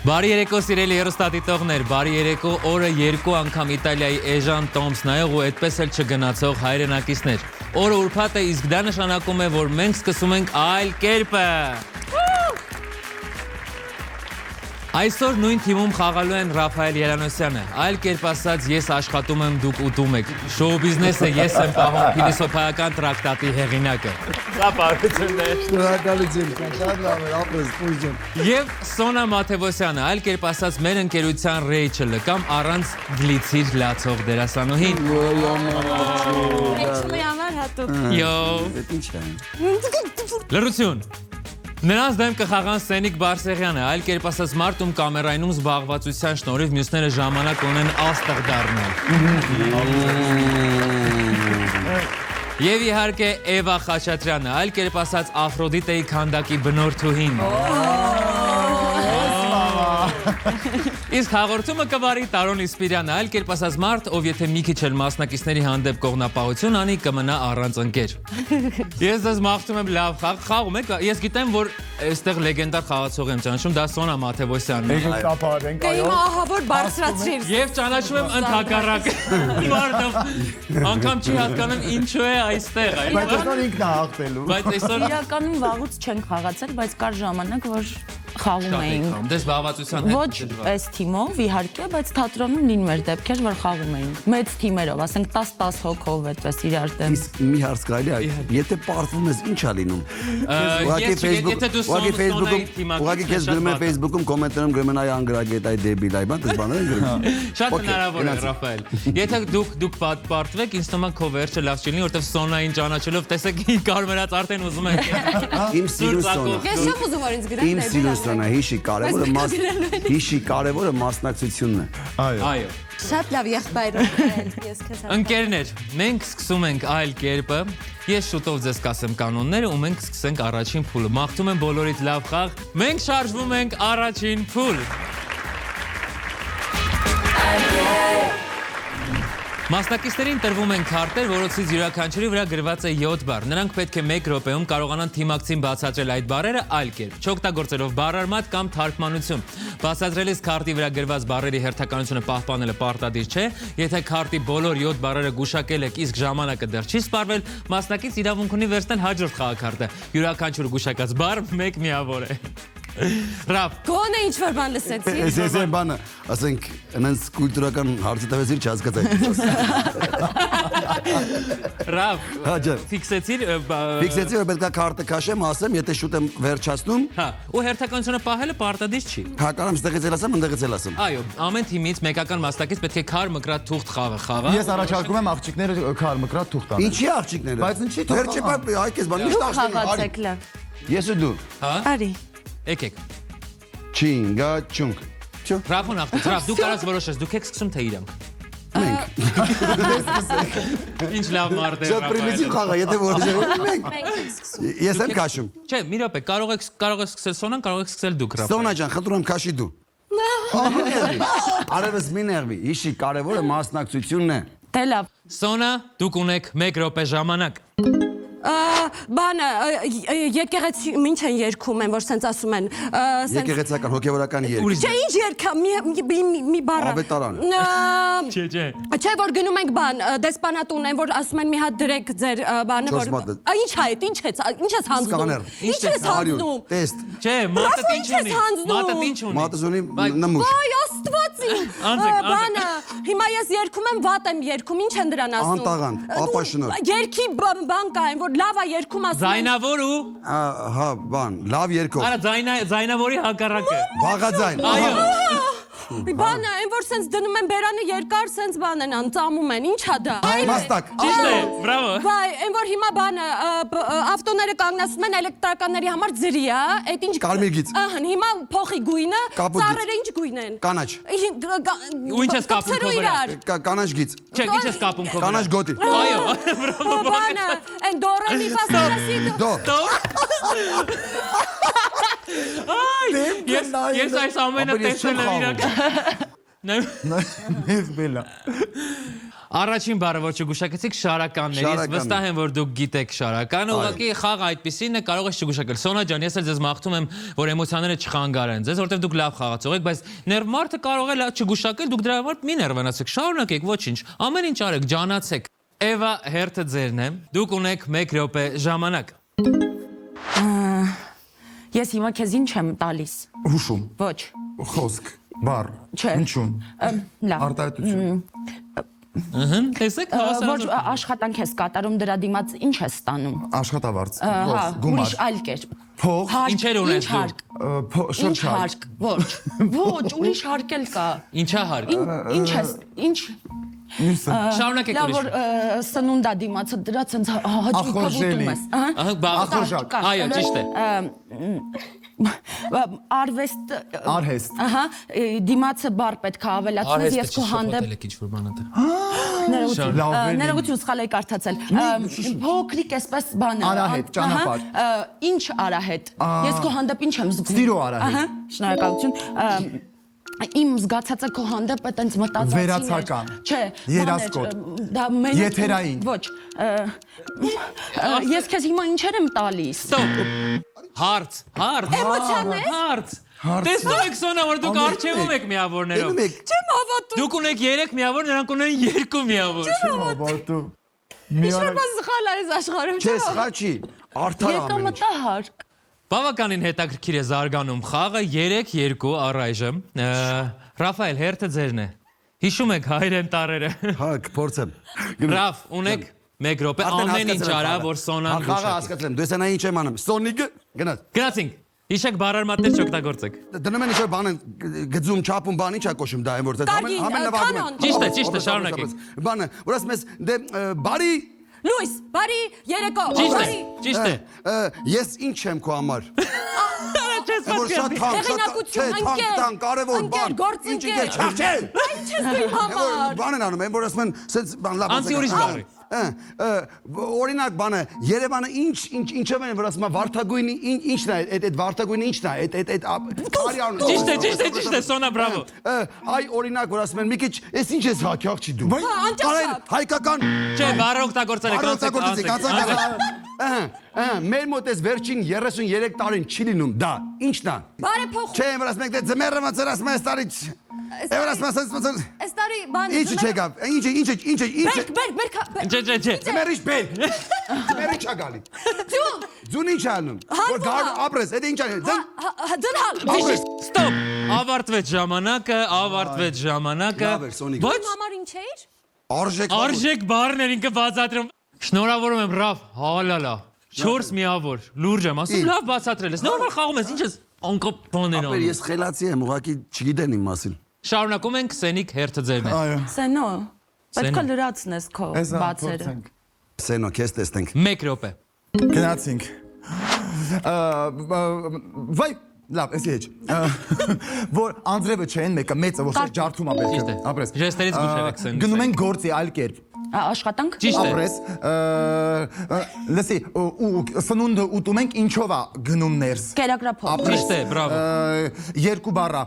Բարի երեկո սիրելի հեռուստադիտողներ, բարի երեկո օրը երկու անգամ Իտալիայի էժան տոմս նայող ու այդպես էլ չգնացող հայրենակիցներ։ Օրը ուրբաթ է, իսկ դա նշանակում է, որ մենք սկսում ենք այլ կերպը։ Այսօր նույն թիմում խաղալու են Ռաֆայել Երանոսյանը, այլ կերպ ասած ես աշխատում եմ, դուք ուտում եք, շոու բիզնեսը ես եմ պահում փիլիսոփայական տրակտատի հեղինակը։ Եվ Սոնա Մաթևոսյանը, այլ կերպ ասած մեր ընկերության Ռեյչելը կամ առանց գլիցիր լացող դերասանուհին։ Լրություն։ Նրանց դեմ կխաղան Սենիկ Բարսեղյանը, այլ կերպ ասած մարդում կամերայնում զբաղվածության շնորհիվ մյուսները ժամանակ ունեն աստղ դառնալ։ Եվ իհարկե Էվա Խաչատրյանը, այլ կերպ ասած Աֆրոդիտեի քանդակի բնորդուհին։ Իսկ հաղորդումը կվարի Տարոն Իսպիրյանը, այլ կերպ ասած մարդ, ով եթե մի քիչ էլ մասնակիցների հանդեպ կողնապահություն անի, կմնա առանց ընկեր։ Ես ձեզ մաղթում եմ լավ խաղում եք, ես գիտեմ, որ այստեղ լեգենդար խաղացող եմ ճանաչում, դա Սոնա Մաթևոսյանն է։ Կայիմ ահավոր բարձրացրիր։ Եվ ճանաչում եմ ընդհակառակ մարդը, անգամ չի հասկանում ինչու է այստեղ։ Բայց այսօր ինքն է հաղթելու։ Բայց այսօր Իրականում վաղուց չենք խաղացել, բայց կար ժամանակ, որ խաղում էինք։ Դες զբաղվածության հետ։ Ոչ այս թիմով, իհարկե, բայց թատրոնում լինում էր դեպքեր, որ խաղում էինք։ Մեծ թիմերով, ասենք 10-10 հոգով այդպես իրար դեմ։ Իսկ մի հարց կարելի է, եթե պարտվում ես, ի՞նչ է լինում։ Ուղղակի քեզ գրում են Facebook-ում կոմենտներում գրում են այ անգրագետ, այ դեբիլ, այ բան, դες բաներ են գրում։ Շատ հնարավոր է, Ռաֆայել։ Եթե դուք պարտվեք, ինձ թվում է քո վերջը լավ չի լինի, որովհետև Սոնային ճանաչելով տեսեք կարմրած արդեն ուզում եք։ Իմ սիրուն Սոնա։ Ես չեմ ուզում որ ինձ գրեն Իմ սիրուն Սոնա, հիշի կարևորը մասնակցությունն է։ Այո։ Շատ լավ եղբայր ես քեզ Ընկերներ, մենք սկսում ենք այլ կերպը։ Ես շուտով ձեզ կասեմ կանոնները ու մենք սկսենք առաջին փուլը։ Մաղթում եմ բոլորիդ լավ խաղ։ Մենք շարժվում ենք առաջին փուլ։ Մասնակիցներին տրվում են քարտեր, որոնցից յուրաքանչյուրի վրա գրված է 7 բառ։ Նրանք պետք է 1 րոպեում կարողանան թիմակցին բացատրել այդ բառերը այլ կերպ, չօգտագործելով բառարմատ կամ թարգմանություն։ Բացատրելիս քարտի վրա գրված բառերի հերթականությունը պահպանելը պարտադիր չէ։ Եթե քարտի բոլոր 7 բառերը գուշակել եք, իսկ ժամանակը դեռ չի սպառվել, մասնակից իրավունք ունի վերցնել հաջորդ խաղաքարտը։ Յուրաքանչյուր գուշակած բառ 1 միավոր է։ Ռաֆ, Գոնե ինչ որ բան լսեցի։ Ես բանը, ասենք, այնց կուլտուրական հարցը տվեցիր չհասկացա։ Ռաֆ, ֆիքսեցիր Ֆիքսեցի, որ պետք է քարտը քաշեմ, ասեմ, եթե շուտ եմ վերջացնում։ Հա, ու հերթականությունը պահելը պարտադիր չի։ Հա, կարամ ստեղից էլ ասեմ, ընդեղից էլ ասեմ։ Այո, ամեն թիմից մեկական մասնակից պետք է քար մկրատ թուղթ խաղը խաղա։ Ես առաջարկում եմ աղջիկները քար մկրատ թուղթ տան։ Ինչի աղջիկները։ Բայց ինչի թող Վերջի բան, այ քեզ բան, միշտ Խաղացեք լավ։ Ես ու դու։ Հա։ Արի։ Եկեք։ Չինգաչունգ։ Ռաֆուն ավտո, Ռաֆ, դու կարաս որոշես, դուք եք սկսում թե իրանք։ Ինչ լավ մարդ է, Շատ պրիմիտիվ խաղ է, եթե որոշեմ մենք։ Ես եմ քաշում։ Չէ, մի րոպե, կարող եք սկսել Սոնան, կարող եք սկսել դուք, Ռաֆ։ Սոնա ջան, խնդրում եմ քաշի դու։ Արևս մի ներվի, հիշի, կարևորը մասնակցությունն է։ Դե լավ։ Սոնա, դուք ունեք 1 րոպե ժամանակ։ Բանը եկեղեցի ինչ են երգում են որ սենց ասում են Եկեղեցական հոգևորական երգ։ Չէ ինչ երգա մի բառը Ավետարան։ Չէ։ Չէ որ գնում ենք բան դեսպանատուն են որ ասում են մի հատ դրեք ձեր բանը որ ինչ է այդ ինչ ես հանձնում Ինչ ես հանձնում Տեստ։ Չէ մատը ինչ ունի Մատը ինչ ունի Մատը ունի նմուշ։ Այ աստվածի բանը հիմա ես երգում եմ վատ եմ երգում ինչ են դրան ասում Անտաղանդ ապաշնոր Երգի բան կա են որ լավ է երգում ասում Զայնավոր ու Հա բան լավ երգով Արա զայնավորի հակառակը Վաղաձայն Այո Բանը, այն որ սենց դնում են բերանը երկար սենց բան են անծամում են, ինչ հա դա։ Մաստակ։ Ճիշտ է, բրավո։ Վայ, այն որ հիմա բանը ավտոները կանգնացնում են էլեկտրականների համար ձրի է, այդ ինչ Կարմիր գիծ։ Ահա, հիմա փոխի գույնը, ծառերը ինչ գույն են։ Կանաչ։ Ու ինչ ես կապում քո վրա։ Կանաչ գիծ։ Չէ, ինչ ես կապում քո վրա։ Կանաչ գոտի։ Այո, բրավո։ Բանը, այն դորը մի ֆասի Դո։ Ես այս ամենը տեսել եմ իրական։ Նեղբելա։ Առաջին բառը որ չգուշակեցիք շարականներից, վստահ եմ որ դուք գիտեք շարական, ուղղակի խաղը այդպեսին է, կարող ես չգուշակել։ Սոնա ջան, ես էլ ձեզ մաղթում եմ, որ էմոցիաները չխանգարեն ձեզ, որովհետև դուք լավ խաղացող եք, բայց ներվ մարդը կարող է չգուշակել, դուք դրա համար մի ներվանացեք, շարունակեք, ոչինչ, ամեն ինչ արեք, ջանացեք։ Էվա, հերթը ձերն է։ Դուք ունեք 1 րոպե ժամանակ։ Ես հիմա քեզ ինչ եմ տալիս։ Հուշում, Ոչ։ խոսք, բառ, Չէ։ հնչյուն, Լավ։ արտահայտություն, Տեսեք, Ոչ հավասարություն։ աշխատանք ես կատարում, դրա դիմաց ինչ ես ստանում։ աշխատավարձ, Հա, գումար, ուրիշ այլ կերպ։ փող, Ինչեր ունես Ինչ դու։ հարկ։ Ինչ շրջակ, հարկ։ Ոչ։ Ոչ, ուրիշ հարկ էլ կա։ Ինչա հարկ։ Ինչ ես, ինչ մյուսը, Շարունակեք լավ ուրիշ։ որ սնունդա դիմացը դրա ցենց հաճույքով Ախորժելի։ ուտում ես, ահա։ Ահա, բաղ։ ախորժակ, Այո, ճիշտ է։ Արվեստ, արհեստ, ահա, դիմացը բառ պետք է ավելացնես, ես քո հանդեպ ինչ-որ բան ա։ լավելի, ներողություն սխալ էի կարդացել։ Փոքրիկ էսպես բան է։ Արահետ, ճանապարհ։ Ինչ արահետ։ Ես քո հանդեպ ինչ եմ զգում։ Սիրո արահետ։ Ահա, շնորհակալություն։ Իմ զգացածը քո հանդեպ է տենց մտածածի։ Վերացական։ Չէ, Երասկոտ։ դա մենակ Եթերային։ Ոչ։ Ես քեզ հիմա ինչեր եմ տալիս։ Ստոպ։ Հարց, հարց։ Էմոցիաներ։ Հարց։ Տեսնում եք Սոնա, որ դուք արժևում եք միավորներով։ Չեմ հավատում։ Դուք ունեք 3 միավոր, նրանք ունեն 2 միավոր։ բատու, Ինչ-որ բան սխալ է այս աշխարհում։ Չէ, սխալ չի։ Արդար Եկա ամեն ինչ։ մտահարկ։ Բավականին հետաքրքիր է զարգանում խաղը 3-2 առայժմ։ Ռաֆայել, հերթը ձերն է։ Հիշում եք հայրեն տարերը։ Հա, կփորձեմ։ Ռաֆ, ունեք 1 րոպե, ամեն ինչ արա, որ Սոնան Խաղը գուշակի։ հասկացել եմ։ Դու ես ինչ եմ անում։ Սոնիկը գնաց։ Գնացինք։ Հիշեք բառարմատներ չօգտագործեք։ Դնում են ինչ-որ բան գծում, չափում, բան ինչ է կոչում դա այն որ դա կանոն։ Ճիշտ է, շարունակեք։ Բանը, որ ասում ես դե բարի Լույս, բարի երեկո։ Ճիշտ է։ Ես ինչ եմ քո համար։ Չես Որ շատ Հեղինակություն, ընկեր, կարևոր ընկեր, բան։ գործընկեր։ Չէ։ Ինչ ես դու իմ համար։ Բան են անում, այն որ ասում են, սենց բան լավ։ Անցի ուրիշ բառի։ Օրինակ բանը, Երևանը ինչով են որ ասում է Վարդագույնի ինչն է, այդ Վարդագույնը ինչն է, այդ քարի անունը։ Ճիշտ է, Սոնա, բրավո։ Այ օրինակ որ ասում են մի քիչ, ես ինչ ես հակյաղ չի դու։ անճաշակ։ Հայկական Չէ, բառը օգտագործել եք, Մեր մոտ էս վերջին 33 տարին չի լինում դա, ինչն է։ Բարեփոխ։ Չէ, որ ասում եք դե ձմեռը մացր ասում ես տարի։ Եվ ասում ես Այս տարի բան։ ինչ չեկավ, ինչ։ Բերք։ Չէ։ Ձմեռի բել։ Ձմեռի չա գալի։ Ձուն։ Ձուն ինչ անում։ Որ գար ապրես, դա ինչ է։ Ձնհալ։ Ստոպ։ Ավարտվեց ժամանակը։ Լավ էր, Սոնիկ։ Ոչ, Համար ինչ էիր։ արժեք բառներ ինքը բացատրում։ Շնորհավորում եմ, Ռաֆ, հալալա։ 4 միավոր, լուրջ եմ ասում, լավ բացատրել ես։ Նորմալ խաղում ես, ինչ ես անկապ բաներ Ապեր անում։ ես խելացի եմ, ուղղակի չգիտեն իմ մասին։ Շարունակում ենք, Սենիկ, հերթը ձերն է։ այո, Սենո։ Պետք է լրացնես քո էսա բացերը։ փորձենք, Սենո, քեզ տեսնենք։ 1 րոպե։ գնացինք, վայ, լավ, էսի հեչ, որ Անդրևը չեն մեկը մեծը, որ ջարդում ա Ճիշտ է։ պետք է, ապրես, Ժեստերից գուշակեք Սենիկ։ գնում են գործի այլ կերպ, Աշխատանք։ Ճիշտ է։ ապրես, լսի, սնունդը ուտում ենք ինչով ա գնում ներս, Կերակրափով։ Ճիշտ է, բրավո։ երկու բառա,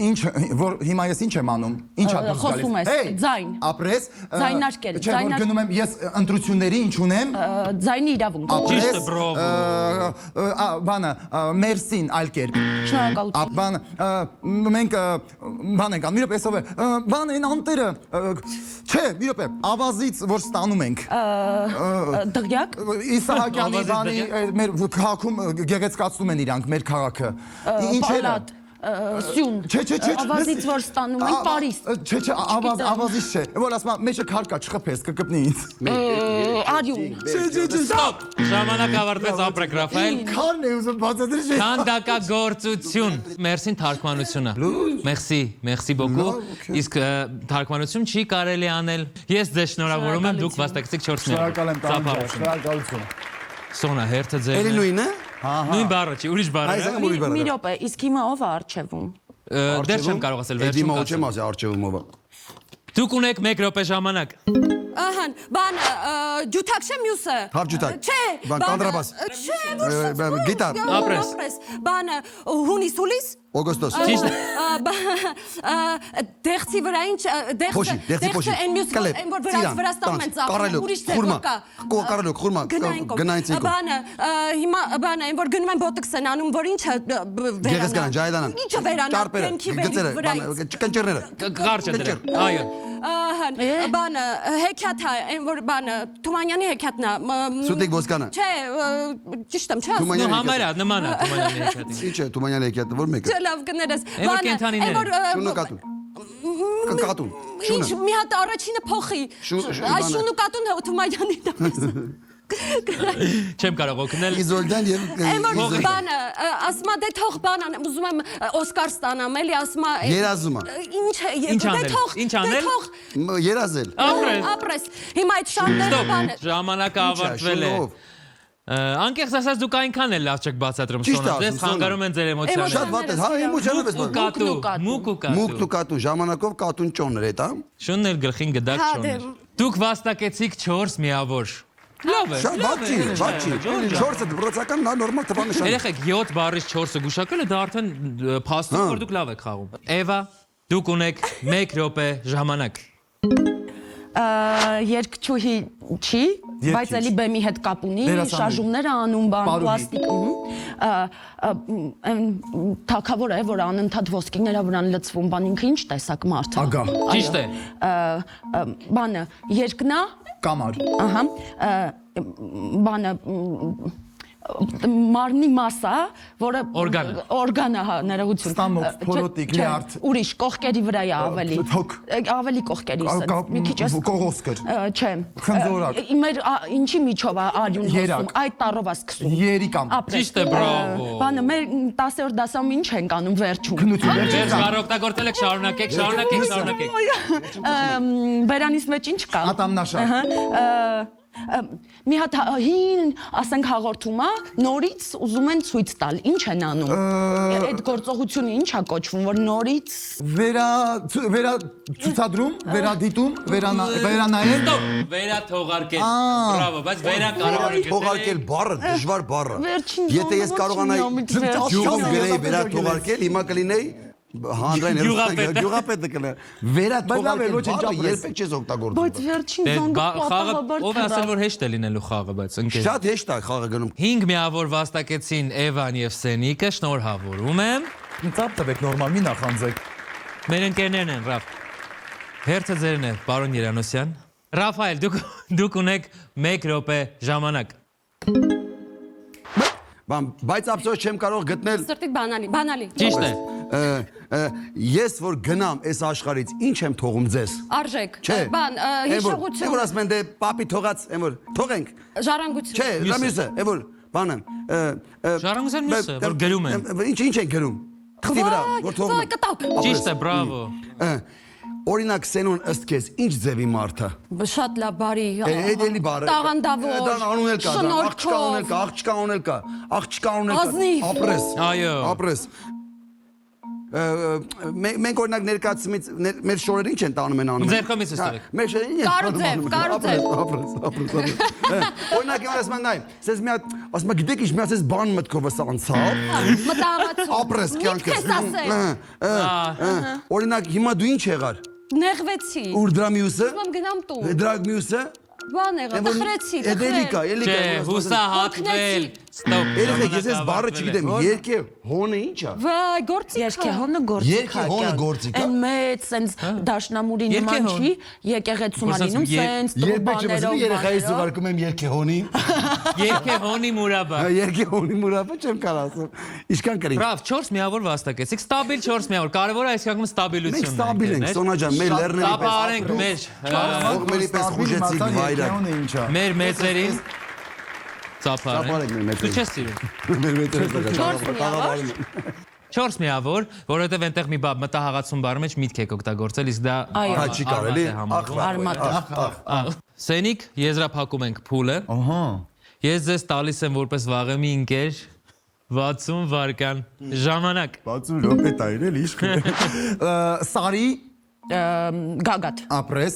ինչ, որ հիմա ես ինչ եմ անում, ինչ ա դուրս գալիս, Խոսում ես, ձայն։ ապրես, Ձայնարկել, չէ, որ գնում եմ, ես ընտրությունների ինչ ունեմ, Ձայնի իրավունք։ Ճիշտ է, բրավո։ բանը, մերսին այլ կերպ, Շնորհակալություն։ բանը, մենք բան ենք, մի րոպե էսով է, բան են անտերը, չէ, մի րոպե, ավազից որ ստանում ենք, Դղյակ։ Իսահակյանի բանի, մեր քաղաքում գեղեցկացնում են իրանք, մեր քաղաքը, ինչերը, Սյուն։ Չէ, Ավազից որ ստանում են Պարիս։ Չէ, ավազից չէ, որ ասում եմ, մեջը քարկա չխփես, կկպնի ինձ։ Արյուն։ Ստոպ։ Ժամանակ ավարտվեց, ապրեք, Ռաֆայել։ Քարն է ուզում բացատրել։ Քանդակագործություն։ Մերսին թարգմանությունը։ Մերսի բոկու։ Իսկ թարգմանություն չի կարելի անել։ Ես ձեզ շնորհավորում եմ, դուք վաստակեցիք 4 միավոր։ Շնորհակալ եմ, շնորհակալություն։ Սոնա, հերթը ձերն Էլի է։ նույնն է։ Նույն բառը չի, ուրիշ բառ է։ Մի րոպե, իսկ հիմա ով է արչեվում։ Դեռ չեմ կարող ասել, Էդի վերջում մոտ կասեմ։ չեմ ասի արջևումով։ Դուք ունեք 1 րոպե ժամանակ։ Ահան, բան ջութակ չէ մյուսը։ Հարջութակ։ Չէ, Բան կանտրաբաս։ Չէ, Գիտար։ Ապրես։ Բան հունիս հուլիս։ Օգոստոս։ Ճիշտ է։ Դեղցի վրա ինչ Փոշի, դեղցի փոշի։ այն մյուս այն որ վրաստանում են ծախում ուրիշ ձևով կա Կարելոք, խուրմա, գնային ցիկո։ Բանը հիմա բանը այն որ գնում են բոտոքս են անում որ ինչը Գեղեցկան, ջայդանան։ Ինչը վերանա Կեմքի վրա։ Կնճերները։ Կարճը դրել։ Այո։ Բանը հեքիաթ է այն որ բանը Թումանյանի հեքիաթն է Սուտիկ Ոսկանը։ Չէ ճիշտ եմ չէ Նո համարյա նման է Թումանյանի հեքիաթին։ Ինչ է Թումանյանի հեքիաթը որ մեկը։ Չէ լավ կներես Շունը կատուն։ Կատուն։ Ինչ մի հատ առաջինը փոխի։ Այս շունը կատուն Թումանյանին է։ Չեմ կարող օգնել։ Իզոլդան եւ Այն որ բանը ասма դե թող բանան ուզում եմ Օսկար ստանամ էլի ասма Երազում է։ Ինչ անել։ Ինչ անել։ Երազել։ Ապրես հիմա այդ շանտերը բանը Ժամանակը ավարտվել է։ Անկեղծ ասած դուք այնքան էլ լավ չեք բացատրում Սոնա, ձեզ խանգարում են ձեր էմոցիաները։ Շատ վատ է, հա, էմոցիաներով ես բան։ Մուկ ու կատու։ Ժամանակով կատուն ճոներ է, դա։ Շունն էլ գլխին գդակ չոներ։ Դուք վաստակեցիք 4 միավոր։ Լավ է։ Շատ վատ չի, վատ չի։ 4-ը դրոցական նա նորմալ տվանշան։ Երեխեք 7 բառից 4-ը գուշակելը դա արդեն փաստում որ դուք լավ եք խաղում։ Էվա, դուք ունեք 1 րոպե ժամանակ։ Երկչուհի չի, բայց էլի բեմի հետ կապ ունի, շարժումները անում բան, պլաստիկ, թագավոր է, որ անընդհատ ոսկիները վրան լցվում, բան ինքը ինչ տեսակ մարդ է։ Ագա։ Ճիշտ է։ Բանը երկնա, Կամար։ ահա, բանը մարմնի մասա, որը օրգանը հա ներողություն Ստամոք, փորոտիկ, լյարդ ուրիշ կողքերի վրա է ավելի Թոք ավելի կողքերի մի քիչ էս կողոսկր չէ Խնձորակ Մեր ինչի միջով է արյուն հոսում այդ տարով է սկսում Երիկամ Ճիշտ է, բրավո Բանը մեր 10-րդ դասում ինչ ենք անում վերջում Ձեր օգտագործել եք շարունակեք Բերանից մեջ ինչ կա Ատամնաշար Մի հատ հին, ասենք հաղորդում է, նորից ուզում են ցույց տալ, ինչ են անում։ Այդ գործողությունը ինչ է կոչվում, որ նորից Վերա ցուցադրում, վերադիտում, վերանայել Վերաթողարկել։ Բրավո, բայց վերա կարող եք Թողարկել բառը, դժվար բառը։ Եթե ես կարողանայի յուղում գրեի վերաթողարկել, հիմա կլինեի Հանրային գյուղապետը կլինի վերաթողարկել բառը երբեք չես օգտագործում Բայց վերջին զանգը պատահաբար Ով է ասել որ հեշտ է լինելու խաղը, բայց ընկեր Շատ հեշտ է խաղը գնում 5 միավոր վաստակեցին Էվան եւ Սենիկը, շնորհավորում եմ Ծափ տվեք նորմալ, մի նախանձեք Մեր ընկերներն են, Ռաֆ Հերթը ձերն է, պարոն Երանոսյան Ռաֆայել, դուք ունեք 1 րոպե ժամանակ Բայց ափսոս չեմ կարող գտնել Սրտիդ բանալի Ճիշտ է Ես որ գնամ այս աշխարհից ինչ եմ թողում ձեզ Արժեք բան հիշողություն Որ ասում են դե պապի թողած եմ որ թողենք Ժառանգություն Չէ դա մյուսը է որ բանը Ժառանգության մյուսը որ գրում են Ինչ են գրում Թղթի վրա որ թողում Ճիշտ է բրավո Օրինակ Սենոն ըստ քեզ ինչ ձևի մարդ է Շատ լավ բարի Էլի բարը Տաղանդավոր Անունել կա աղջկա ունել կա ապրես Այո ապրես Մենք օրինակ ներկայացումից մեր շորերը ինչ են տանում են անում Ձեր կողմից ստեղեք Մեր շորերը Կարուձև ապրես Օրինակ ես ասում եմ նայ ասես մի հատ ասում եմ գիտեք ինչ մի հատ էս բան մտքովս անցավ Մտահղացում ապրես կյանքս Օրինակ հիմա դու ինչ եղար Նեղվեցի Ուր դրա մյուսը Ում գնամ տուն Դրա մյուսը Բան եղա տխրեցի Էլիկա հուսահատվել Ստոպ Երեխեք ես այս բառը չգիտեմ երկե հոնը ինչ է Վայ գործիք Երկե հոնը գործիք Այն մեծ սենց դաշնամուրի նման չի եկեղեցում ալինում սենց Երբեք չեմ երեխայից ուղարկում եմ երկե հոնի Երկե հոնի մուրաբա Երկե հոնի մուրաբա չեմ կարող ասում Ինչքան կրի Բրավ 4 միավոր վաստակեցիք ստաբիլ 4 միավոր կարևորը այս կողմում ստաբիլությունն է Մենք ստաբիլ ենք Սոնա ջան մեր լեռների պես ապարենք մեր Ողմերի պես խուժեցիկ վայրակ Մեր մեծերին Ծափարենք Դու չես սիրում Մեր մեծերը 4 միավոր, որովհետև այնտեղ մի մտահղացում բառի մեջ միտք եք օգտագործել, իսկ դա չի կարելի Արմատ Սենիկ, եզրափակում ենք փուլը։ Ահա։ Ես ձեզ տալիս եմ որպես վաղեմի ընկեր 60 վայրկյան ժամանակ։ 60 րոպե տայր էլի իշք։ Սարի Գագաթ։ Ապրես։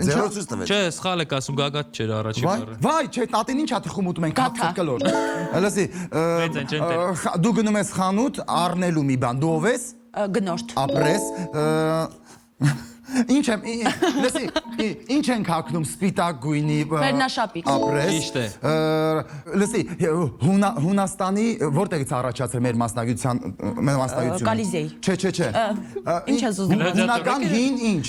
Ձերո ցույց տվեց։ Չէ, սխալ եք ասում, գագաթ չէր առաջին բառը։ Վայ, չէ, տատին ինչ է թխում ուտում ենք Գաթա։ հացը կլոր։ Լսի, Մեծ են, չեն տեղ։ դու գնում ես խանութ, առնելու մի բան, դու ով ես։ Գնորդ։ Ապրես։ Ինչ եմ, լսի, ինչ ենք հագնում սպիտակ գույնի Վերնաշապիկ։ ապրես։ Ճիշտ է։ Լսի, Հունաստանի որտեղից առաջացել մեր մասնագիտությունը։ Կալիզեի։ Չէ։ Ինչ ես ուզում։ Հունական հին ինչ։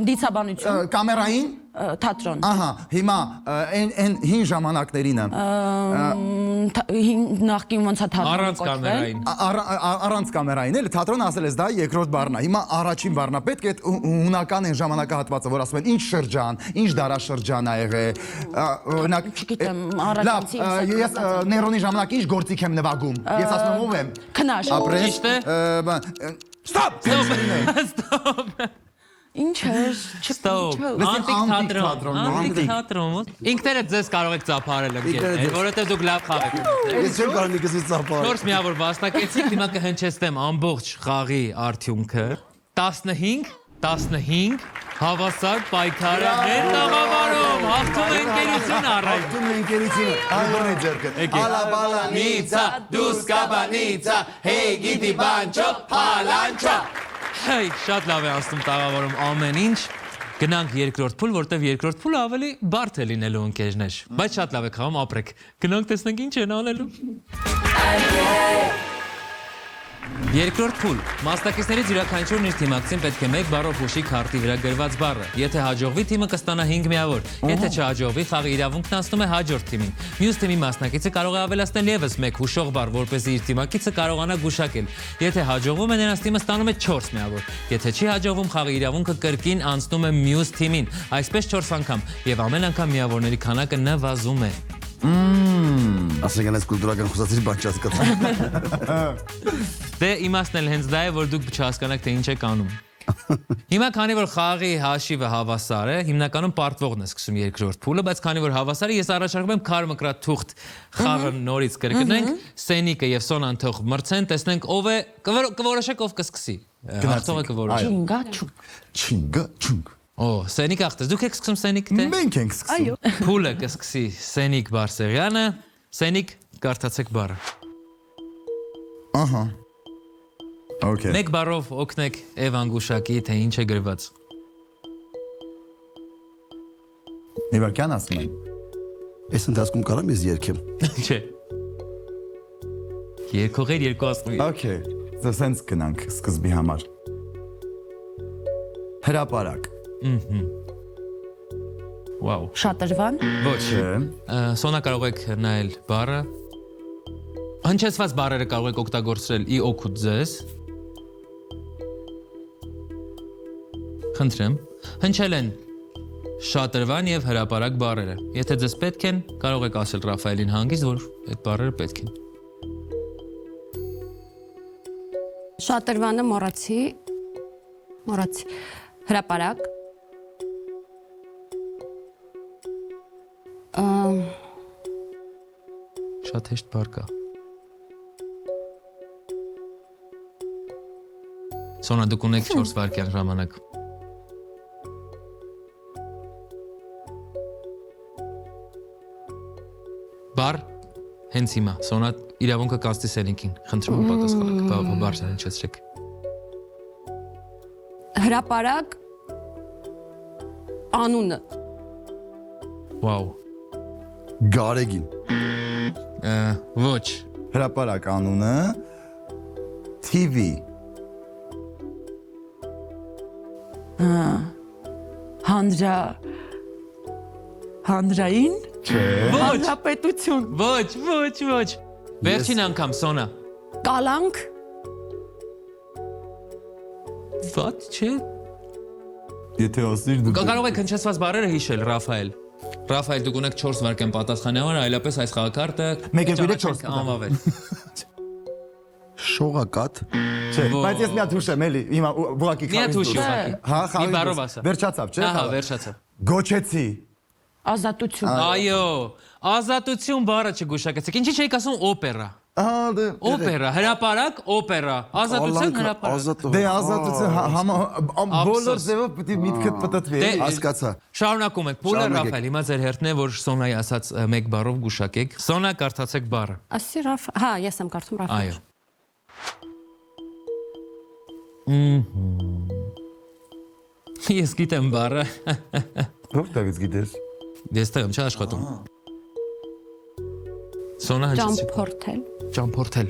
Դիցաբանություն։ Կամերային։ Թատրոն։ Ահա, հիմա այն հին ժամանակներինը Նախկին ոնց է թատրոն Առանց կամերային։ առանց կամերային էլ թատրոն ասել ես դա երկրորդ բառն է։ Հիմա առաջին բառն է։ Պետք է հունական այն ժամանակահատվածը, որ ասում են ինչ շրջան, ինչ դարաշրջան ա եղել։ Օրինակ, Չգիտեմ, առաջինցի ես Ներոնի ժամանակ ինչ գործիք եմ նվագում։ Ես ասում եմ ով եմ։ Քնաշ։ Ապրես։ Ճիշտ է։ Ստոպ։ Ինչ էր։ Ստոպ։ Անտիկ թատրոն։ Ինքներդ ձեզ կարող եք ծափարել ընկերներ, որովհետև դուք լավ խաղ եք ունեցել։ Ես չեմ կարող նիկսից ծափարել։ 4 միավոր վաստակեցիք, հիմա կհնչեցնեմ ամբողջ խաղի արդյունքը։ 15 հավասար պայքարը մեր տաղավարում հաղթում է ընկերություն առայլ։ Արտում է ընկերությունը։ Այո, ձերքը։ Ալաբալանիցա, դուսկաբանիցա, հեյ գիտի բանչո, հալանչա։ Հայ, շատ լավ է անցնում տաղավարում ամեն ինչ։ Գնանք երկրորդ փուլ, որտեվ երկրորդ փուլը ավելի բարդ է լինելու ընկերներ։ Բայց շատ լավ է խաղում, ապրեք։ Գնանք տեսնենք ինչ են անելու։ Երկրորդ փուլ։ Մասնակիցներից յուրաքանչյուրն իր թիմակցին պետք է 1 բառով հուշի քարտի վրա գրված բառը։ Եթե հաջողվի, թիմը կստանա 5 միավոր։ Եթե չհաջողվի, խաղի իրավունքն անցնում է հաջորդ թիմին։ Մյուս թիմի մասնակիցը կարող է ավելացնել ևս 1 հուշող բառ, որպեսզի իր թիմակիցը կարողանա գուշակել։ Եթե հաջողվում է, նրանց թիմը ստանում է 4 միավոր։ Եթե չի հաջողվում, խաղի իրավունքը կրկին անցնում է մյուս թիմին, այսպես 4 անգամ, եւ ամեն անգամ միավորների քանակը նվազում է։ Ասենք այնպես կուլտուրական խոսացիր բան չհասկացա։ Դե իմաստն էլ հենց դա է, որ դուք չհասկանաք, թե ինչ եք անում։ Հիմա քանի որ խաղի հաշիվը հավասար է, հիմնականում պարտվողն է սկսում երկրորդ փուլը, բայց քանի որ հավասար է, ես առաջարկում եմ քարմկրաթուղթ խաղը նորից կրկնենք, Սենիկը եւ Սոնան թող մրցեն, տեսնենք ով է, կորոշեք ով կսկսի։ Հաղթողը կորոշի։ Չինգա։ Օ, Սենիկ ախտես, դուք եք սկսում Սենիկ թե։ Մենք ենք սկսում։ Այո։ Փուլը կսկսի Սենիկ Բարսեղյանը, Սենիկ կարդացեք բառը։ Ահա։ Okay։ Մեկ բառով օգնեք Էվան գուշակի, թե ինչ է գրված։ Իվարկյան ասում են։ Այս ընթացքում կարամ ես երգեմ։ Չէ։ Երկողեր երկու ասում։ Okay։ Սենց գնանք սկզբի համար։ Հրապարակ։ Վաու։ Շատրվան։ Ոչ։ Չէ։ Սոնա կարող եք նայել բառը։ Հնչեցված բառերը կարող եք օգտագործել ի օգուտ ձեզ։ Խնդրեմ, հնչել են շատրվան եւ հրապարակ բառերը։ Եթե ձեզ պետք են, կարող եք ասել Ռաֆայելին հանգիստ, որ այդ բառերը պետք են։ Շատրվանը մոռացի։ Հրապարակ։ Շատ հեշտ բառ կա։ Սոնա, դուք ունեք 4 վայրկյան ժամանակ։ Բառ հենց հիմա։ Սոնա իրավունքը կասի Սենիկին։ Խնդրում եմ պատասխանեք, բառը հնչեցրեք։ Հրապարակ։ Անունը։ Վաու։ Գարեգին։ Ոչ։ Հրապարակ անունը TV։ Հանրային։ Չէ։ Հանրապետություն։ Ոչ։ Վերջին անգամ Սոնա։ Կալանք։ Ված չէ։ Եթե ասիր դու Կարող եք հնչեցված բառերը հիշել, Ռաֆայել։ Ռաֆայել, դուք ունեք 4 վայրկյան պատասխանի համար, այլապես այս խաղակարտը 1-3-4 անվավել։ Շողակատ։ Չէ, բայց ես մի հատ հուշեմ էլի, հիմա ուղղակի Մի հատ հուշի ուղղակի։ Հա, Մի բառով ասա։ Վերջացավ, չէ՞։ Ահա, վերջացավ։ Գոչեցի։ Ազատություն։ Այո, ազատություն բառը չգուշակեցիք։ Ինչի՞ չէիք ասում օպերա։ Օպերա, հրապարակ, օպերա, ազատության հրապարակ։ Դե ազատություն բոլոր ձևով պետք է միտքդ պատտվի։ Հասկացա։ Շարունակում ենք։ Փուլը Ռաֆայել, հիմա ձեր հերթն է, որ Սոնայի ասած մեկ բառով գուշակեք։ Սոնա, կարդացեք բառը։ Ասի Ռաֆ, հա, ես եմ կարդում Ռաֆ։ Այո։ Ես գիտեմ բառը։ Ո՞րտեղից գիտես։ Ես տեղ եմ չէ աշխատում։ Սոնա հնչեցի։ Ճամփորդել։ Ճամփորդել։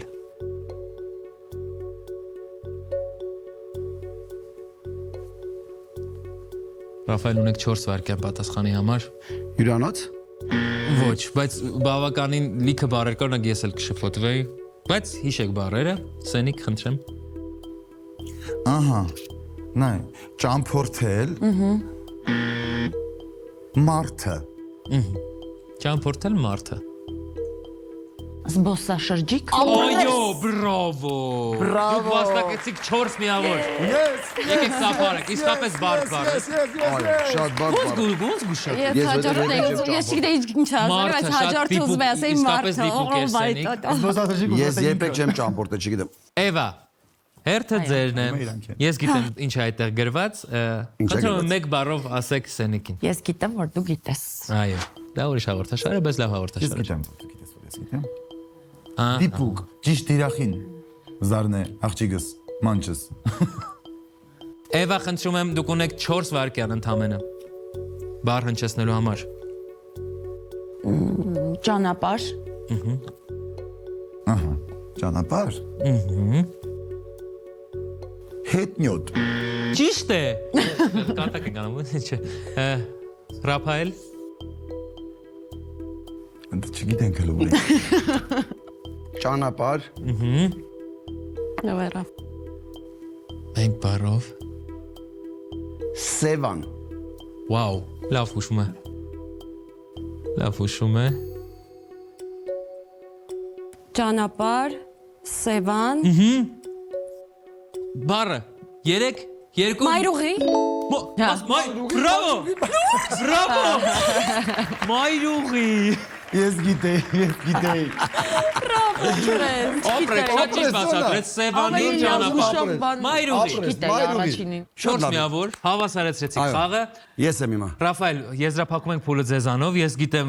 Ռաֆայել, ունեք 4 վայրկյան պատասխանի համար։ Հյուրանոց։ Ոչ, բայց բավականին լիքը բառեր կան, օրինակ ես էլ կշփոթվեի, բայց հիշեք բառերը, Սենիկ, խնդրեմ։ Ահա։ Նայ, ճամփորդել։ Մարդը։ Ճամփորդել մարդը։ Զբոսաշրջիկ։ Այո, բրավո։ Դուք վաստակեցիք 4 միավոր։ Yes։ Եկեք սափարեք, իսկապես բարդ բառ է։ Այո, շատ բարդ բառ։ Ոնց գուշակ։ Ես հաջորդել ես չգիտեի ինչ ասել, բայց հաջորդը ուզում եմ ասել մարդը։ Ես երբեք չեմ ճամփորդել, չգիտեմ։ Էվա, հերթը ձերն է։ Ես գիտեմ ինչ է այդտեղ գրված։ Խնդրում եմ մեկ բառով ասեք Սենիկին։ Ես գիտեմ, որ դու գիտես։ Այո, դա ուրիշ հաղորդաշար է, բայց լավ հաղորդաշար է։ Ես գիտեմ, դու գիտես, որ ես գիտեմ։ Դիպուկ, ճիշտ իրախին, զարն է, աղջիկս, մանչս։ Էվա, խնդրում եմ, դուք ունեք 4 վայրկյան ընդամենը, բառ հնչեցնելու համար։ Ճանապարհ։ Ահա, ճանապարհ։ Հետնյոտ։ Ճիշտ է։ Կատակ ենք անում, չէ։ Ռափայել։ Ընդ չգիտենք հələ ուր։ Ճանապարհ։ Նվերա։ Մենք բառով։ Սևան։ Վաու, լավ հուշում է։ Լավ հուշում է։ Ճանապարհ, Սևան։ Բառը 3, 2 Մայրուղի։ Բրավո։ Բրավո։ Մայրուղի։ Ես գիտեի։ Օպրեք, շատ ճիշտ բացատրեց Սևանի ճանապարհ։ Մայրուղի։ Գիտեի առաջինին։ 4 միավոր, հավասարեցրեցիք խաղը։ Ես եմ հիմա։ Ռաֆայել, եզրափակում ենք փուլը ձեզանով, ես գիտեմ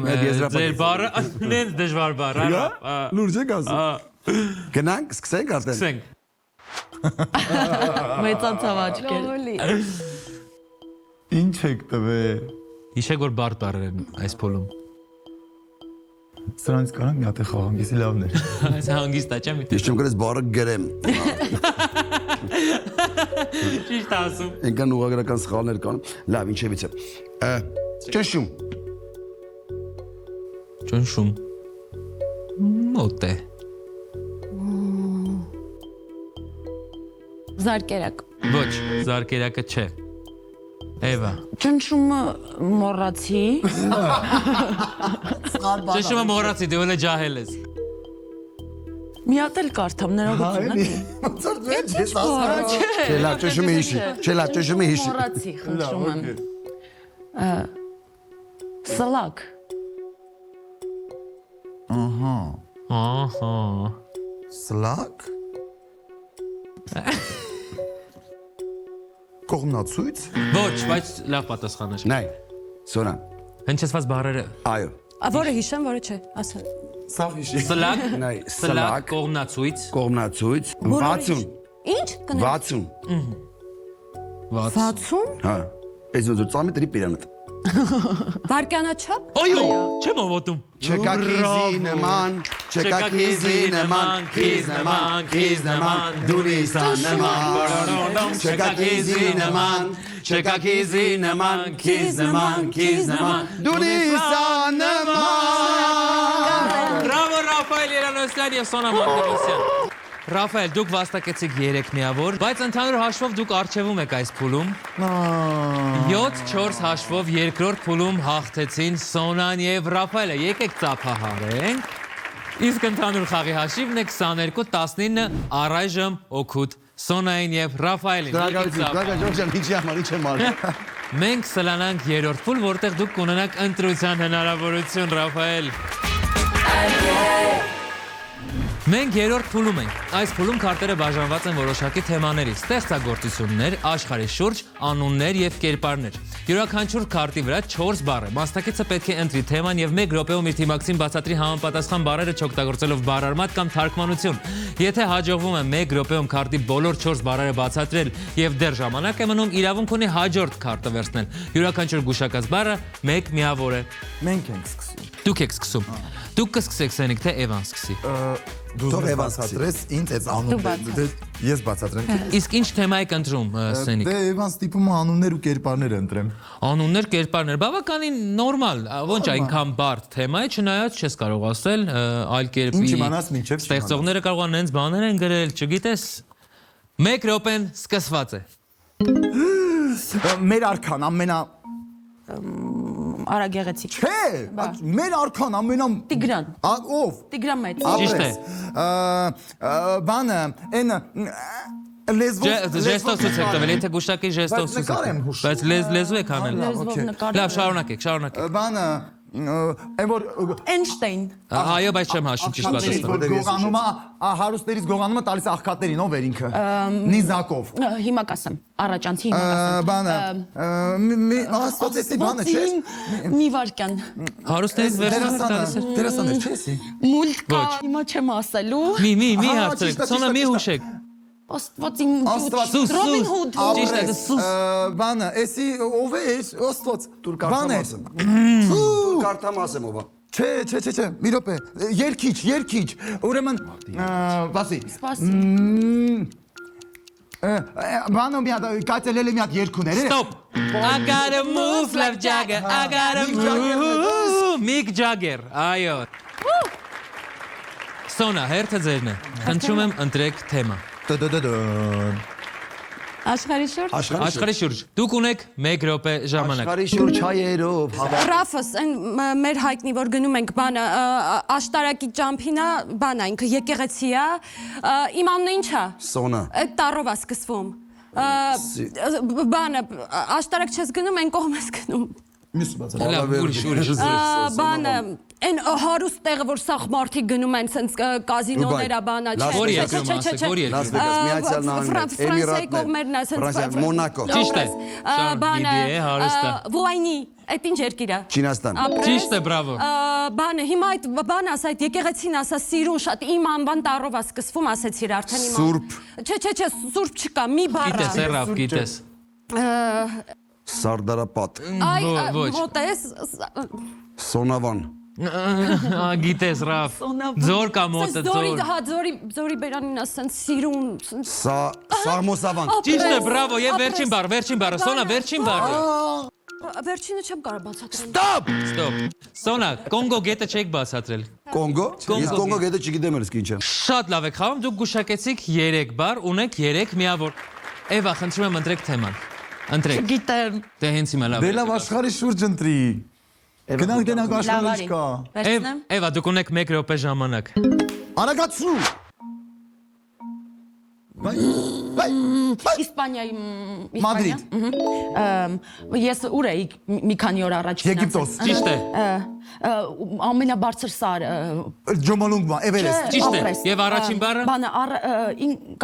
ձեր բառը, նենց դժվար բառ, հա։ Լուրջ եք ասում։ Գնանք, սկսենք արդեն։ Սկսենք։ Մեծացավ աչքեր։ Ինչ եք տվել։ Հիշեք, որ բարդ բառեր են այս փուլում։ Սրանից կարանք մի հատ խաղանք, եսի լավն է։ Այս հանգիստ է, չեմ Ես չեմ գրես բառը գրեմ։ ճիշտ ասում։ Ենքան ուղղագրական սխալներ կան։ Լավ, ինչևից է։ Ճնշում։ Ճնշում։ Մոտ է։ Զարկերակ։ Ոչ, զարկերակը չէ։ Էվա։ Ճնշումը մոռացի։ Ճնշումը մոռացի, դու էլ ջահել ես։ Մի հատ էլ կարդամ ներողություն։ Ես ասա։ Չէ, լավ, ճնշումը հիշի։ Չէ, լավ, ճնշումը հիշի։ Մոռացի, խնդրում եմ։ Սլակ։ Ահա։ Սլակ։ Կողմնացույց։ Ոչ, բայց լավ պատասխան է։ Նայ, Սոնա։ Հնչեցված բառերը։ Այո։ Որը հիշեմ, որը չէ, ասա։ Սաղ հիշի։ Սլակ, Նայ, սլակ, կողմնացույց, կողմնացույց, 60։ Ինչ կնա։ 60։ 60։ Հա։ Այս դու ծամի դրի պիրանդ։ Վարկանաչափ։ Այո, չեմ ողոտում։ Չկակիզի նման, չկակիզի նման, քիզ նման, դուրիսան նման, չկակիզի նման, չկակիզի նման, քիզ նման, դուրիսան նման։ Բրավո Ռաֆայել Երանոսյան եւ Սոնա Մարտիրոսյան։ Ռաֆայել, դուք վաստակեցիք 3 միավոր, բայց ընդհանուր հաշվով դուք առջևում եք այս փուլում։ 7-4 հաշվով երկրորդ փուլում հաղթեցին Սոնան եւ Ռաֆայելը։ Եկեք ծափահարենք։ Իսկ ընդհանուր խաղի հաշիվն է 22-19 առայժմ օգուտ Սոնային եւ Ռաֆայելին։ Դրագալություն, ինչի համար, ինչ եմ արել։ Մենք սլանանք երրորդ փուլ, որտեղ դուք կունենաք ընտրության հնարավորություն, Ռաֆայել։ Մենք երրորդ փուլում ենք։ Այս փուլում քարտերը բաժանված են որոշակի թեմաների՝ ստեղծագործություններ, աշխարհի շուրջ, անուններ եւ կերպարներ։ Յուրաքանչյուր քարտի վրա 4 բառ է։ Մասնակիցը պետք է ընտրի թեման եւ 1 րոպեում իր թիմակցին բացատրի համապատասխան բառերը չօգտագործելով բառարմատ կամ թարգմանություն։ Եթե հաջողվում է 1 րոպեում քարտի բոլոր 4 բառերը բացատրել եւ դեռ ժամանակ է մնում, իրավունք ունի հաջորդ քարտը վերցնել։ Յուրաքանչյուր գուշակած բառը 1 միավոր է։ Մենք ենք սկսում։ Դուք եք սկսում։ Դուք կսկսեք Սենիկ, թե Էվան սկսի։ Դու բացատրես ինձ այդ անունները։ Ես բացատրեմ։ Իսկ ինչ թեմա եք ընտրում, Սենիկ։ Դե Էվան ստիպում է անուններ ու կերպարներ ընտրեմ։ Անուններ, կերպարներ, բավականին նորմալ, ոչ այնքան բարդ թեմա է, չնայած չես կարող ասել, այլ կերպի։ Ինչ իմանաս մինչև Ստեղծողները կարող են հենց բաներ են գրել, չգիտես։ 1 րոպեն սկսված է։ Մեր արքան ամենա Արագեղեցիկ։ Չէ, մեր արքան ամենա Տիգրան։ Ով։ Տիգրան մեծ։ Ճիշտ է։ Բանը, այն լեզվով Ժեստով ցույց եք տվել, եթե գուշակի ժեստով ցույց եք։ Բայց լեզու եք անել։ Լեզվով նկարել։ Լավ, շարունակեք։ Բանը, այն որ Էյնշտեյն։ Այո, բայց չեմ հաշվում ճիշտ պատասխանը։ գողանումը, հարուստներից գողանումը տալիս աղքատերին, ով էր ինքը։ Նիզակով։ Հիմա կասեմ, առաջանցի հիմա կասեմ։ Բանը, աստվածեցի բանը, չէ՞։ Մի վարքյան։ Հարուստներից վերջինը տալիս է։ Դերասաներ չէ՞։ Մուլտ կա, հիմա չեմ ասելու։ Մի հարցրեք, ցոնը մի հուշեք։ Աստված իմ Աստված, Ռոբին Հուդ։ Ճիշտ է, սուս։ Բանը, էսի ով է, Աստված։ Դուր կարդամ Բանը։ ասեմ։ Դուր կարդամ ասեմ ովա։ Չէ, մի րոպե։ Երկիչ։ Ուրեմն, բասի։ Սպասի։ Բանը մի հատ կայծելել է մի հատ երկուներ։ Stop. I gotta move like Jagger. I gotta move. Mick Jagger. Այո։ Սոնա, հերթը ձերն է։ Խնդրում եմ ընտրեք թեմա։ Աշխարհի շուրջ։ Աշխարհի շուրջ։ Դուք ունեք 1 րոպե ժամանակ։ Աշխարհի շուրջ հայերով Ռաֆս, այն մեր հայտնի որ գնում ենք բանը աշտարակի ճամփինա, բանա ինքը եկեղեցի է։ Իմ անունը ի՞նչ է։ Սոնա։ Այդ տառով է սկսվում։ Բանը աշտարակ չես գնում, այն կողմ ես գնում։ Լավ, ուրիշ։ Բանը այն հարուստ տեղը որ սաղ մարդիկ գնում են սենց կազինոներ է բանա Որ երկրում ասեք, որ Լաս երկրում։ Վեգաս, Միացյալ Նահանգներ, Ֆրանսիայի կողմերն է սենց Մոնակո, Ճիշտ է։ բանը Դիդի է, հարուստ է։ Վուայնի այդ ինչ երկիր է։ Չինաստան։ Ճիշտ է, բրավո։ Բանը հիմա այդ բանը ասա այդ եկեղեցին ասա սիրուն շատ իմ անվան տառով է սկսվում ասեցիր արդեն իմ Սուրբ։ Չէ, սուրբ չկա, մի բառ Գիտես, է։ երավ, գիտես։ Սարդարապատ։ Այ Ոչ։ մոտես Սոնավան։ Գիտես, Ռաֆ։ Ձոր կա մոտը, ձոր։ ձորի բերանին ասեն սիրուն Սաղմոսավան։ Ճիշտ է, բրավո, եւ վերջին բառը, Սոնա, վերջին բառը։ Վերջինը չեմ կարող բացատրել։ Ստոպ։ Սոնա, Կոնգո գետը չեք բացատրել։ Կոնգո։ Ես Կոնգո գետը չգիտեմ ես ինչ է։ Շատ լավ եք խաղում, դուք գուշակեցիք 3 բառ, ունեք 3 միավոր։ Էվա, խնդրում եմ ընտրեք թեման։ Ընտրեք։ Գիտեմ։ Դե հենց հիմա լավ։ Դե լավ աշխարհի շուրջ ընտրի։ Գնանք աշխարհի շկա։ Վերցնեմ։ Էվա, դուք ունեք 1 րոպե ժամանակ։ Արագացու։ Իսպանիայի Մադրիդ։ Ես ուր էի մի քանի օր առաջ Եգիպտոս։ Ճիշտ է։ ամենաբարձր սար Ջոմալունգմա, Էվերեստ։ Ճիշտ է։ Եվ առաջին բառը։ բանը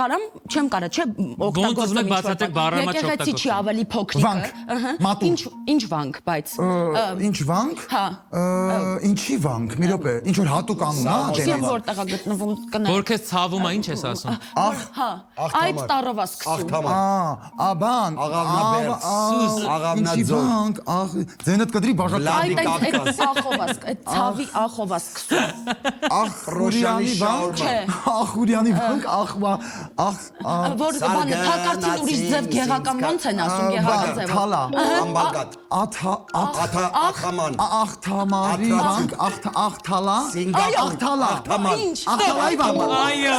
կարամ չեմ կարա չէ Ոնց ուզում եք բացատրեք բառարմատ եկեղեցի չի ավելի Վանք, փոքրիկ մատուռ։ ինչ վանք բայց Ինչ վանք։ հա Ինչի վանք, մի րոպե, ինչ որ հատուկ անուն, հա։ Չեմ որտեղ է գտնվում կնա Որ քեզ ցավում է, ինչ ես ասում։ հա այդ տառով է սկսում Աբան, Աղավնաձոր։ վանք, ձենդ կդրի բաժակ։ այդ ախով այդ ցավի ախով է սկսում Ռոշանի վանք, Ախուրյանի վանք, որ բանը թակարդին ուրիշ ձև գեղական ոնց են ասում գեղական ձևով Թալա, Ամբալգատ։ Աթաման։ Ախթամարի վանք, Ախթալա, Ախթալա, ինչ Ախթալայի վանք։ Այո,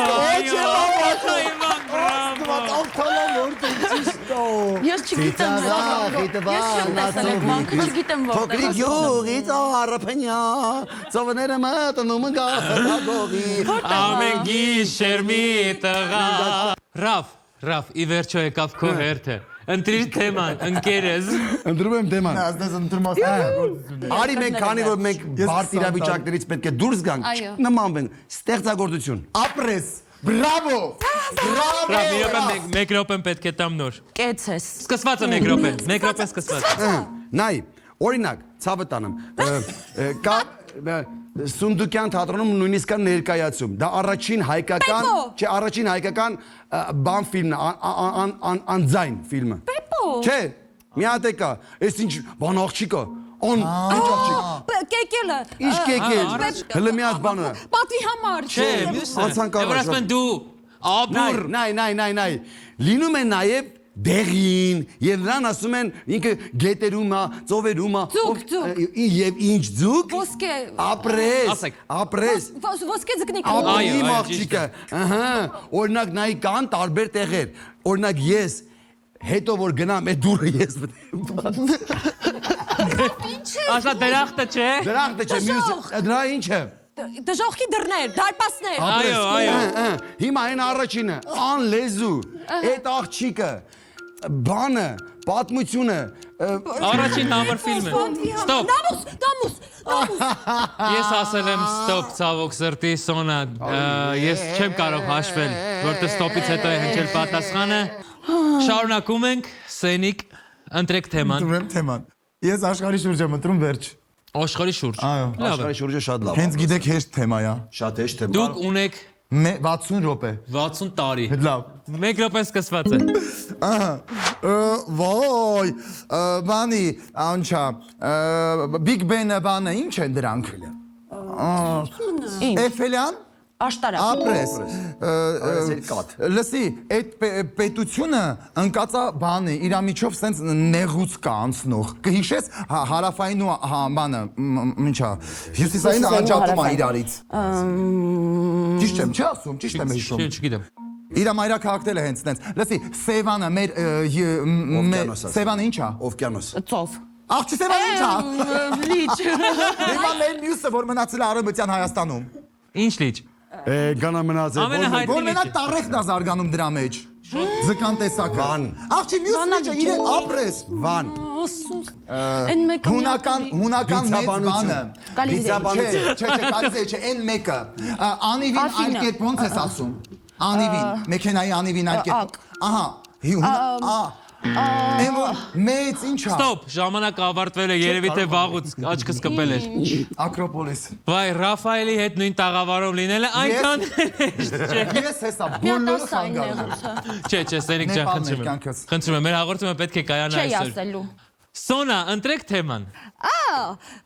ես չգիտեմ ես չգիտեմ Փոքրիկ յուղից արփենյա ծովները մտնում գախտագողի Ամեն գիշեր մի տղա։ Ռաֆ, ի վերջո եկավ քո հերթը։ Ընտրիր թեման, ընկերս։ Ընդրում եմ թեման։ Ասես ընդրում ասես։ Արի մենք քանի որ մենք բարդ իրավիճակներից պետք է դուրս գանք, նմանվենք ստեղծագործություն։ Ապրես։ Բրավո։ Բրավո։ Մեկ րոպե պետք է տամ նոր։ Կեցես։ Սկսված է մեկ րոպե սկսված։ Նայ, օրինակ, ցավը տանեմ։ Կա Սունդուկյան թատրոնում նույնիսկ կա ներկայացում։ Դա առաջին հայկական, չէ, առաջին հայկական բան ֆիլմն է, անձայն ֆիլմը։ Պեպո։ Չէ, մի հատ է կա, այս ինչ բան աղջիկա, ինչ աղջիկ։ Կեկելը։ Ինչ կեկել, հլը մի հատ բանը։ Պատվի համար։ Չէ, մյուսը։ Անցանք Որ ասում են դու աբուր։ Նայ։ Լինում է նաև դեղին եւ նրան ասում են ինքը գետերում է, ծովերում է։ Ձուկ։ Եվ ինչ ձուկ։ Ոսկե։ Ապրես։ Ոսկե ձկնիկ։ Իմ աղջիկը, ահա, օրինակ նայի կան տարբեր տեղեր։ Օրինակ ես հետո որ գնամ այդ դուրը ես Ասա դրախտը չէ։ դրախտը չէ, մյուս դրա ինչ է։ Դժոխքի դռներ, դարպասներ։ Այո։ Հիմա այն առաջինը, անլեզու, այդ աղջիկը, բանը, պատմությունը, Առաջին համար ֆիլմը։ Ստոպ։ Դամուս։ Ես ասել եմ ստոպ, ցավոք սրտի, Սոնա, ես չեմ կարող հաշվել, որտեղ ստոպից հետո է հնչել պատասխանը։ Շարունակում ենք, Սենիկ, ընտրեք թեման։ Ընտրում եմ թեման։ Ես աշխարհի շուրջ եմ ընտրում վերջ։ Աշխարհի շուրջ։ Այո։ Լավ է։ աշխարհի շուրջը շատ լավ։ Հենց գիտեք հեշտ թեմա է։ Շատ հեշտ է։ Դուք ունեք 60 րոպե։ 60 տարի։ Լավ։ Մեկ րոպե սկսված է։ Ոյ, բանի, անչա, Big Ben-ը բանը ինչ են դրանք։ Էֆելյան։ Աշտարակ։ Ապրես։ կատ։ Լսի, այդ պետությունը ընկածա բանի, իրա միջով սենց նեղուց կա անցնող։ Կհիշես հարավային ու բանը, ինչա, հյուսիսային անջատում է իրարից։ Ճիշտ եմ, չի ասում, ճիշտ եմ հիշում։ Չգիտեմ։ Իրա մայրաքաղաքտել է հենց սենց։ Լսի, Սևանը մեր Սևանը ինչ է։ Օվկիանոս։ Ծով։ Աղջի Սևանը ինչ է։ Լիճ։ Հիմա մեր մյուսը, որ մնացել է Արևմտյան Հայաստանում։ Ինչ լիճ։ Գանա մնացել։ Ամենահայտնի Որ մենակ տառեխն է զարգանում դրա մեջ։ Ձկան տեսակը։ Վան։ Աղջի մյուս լիճը իրեն ապրես։ Վան։ Այն մեկը Հունական մեծ բանը։ Վիծաբանություն։ Չէ, կարծես չէ, այն մեկը։ Անիվին այլ կերպ ոնց ես ասում։ Անիվին, մեքենայի անիվին այլ կերպ։ Ահա, Էմո մեծ ինչ է։ Ստոպ, ժամանակ ավարտվել է, երևի թե վաղուց աչքս կպել էր։ Ակրոպոլիս։ Վայ, Ռաֆայելի հետ նույն տաղավարով լինելը այնքան չէ։ Ես հեսա բոլորը խանգարում։ Չէ, Սենիկ ջան, Նեպալն խնդրում եմ։ կյանքս։ Խնդրում եմ, մեր հաղորդումը պետք է կայանա չի այսօր։ ասելու։ Սոնա, ընտրեք թեման։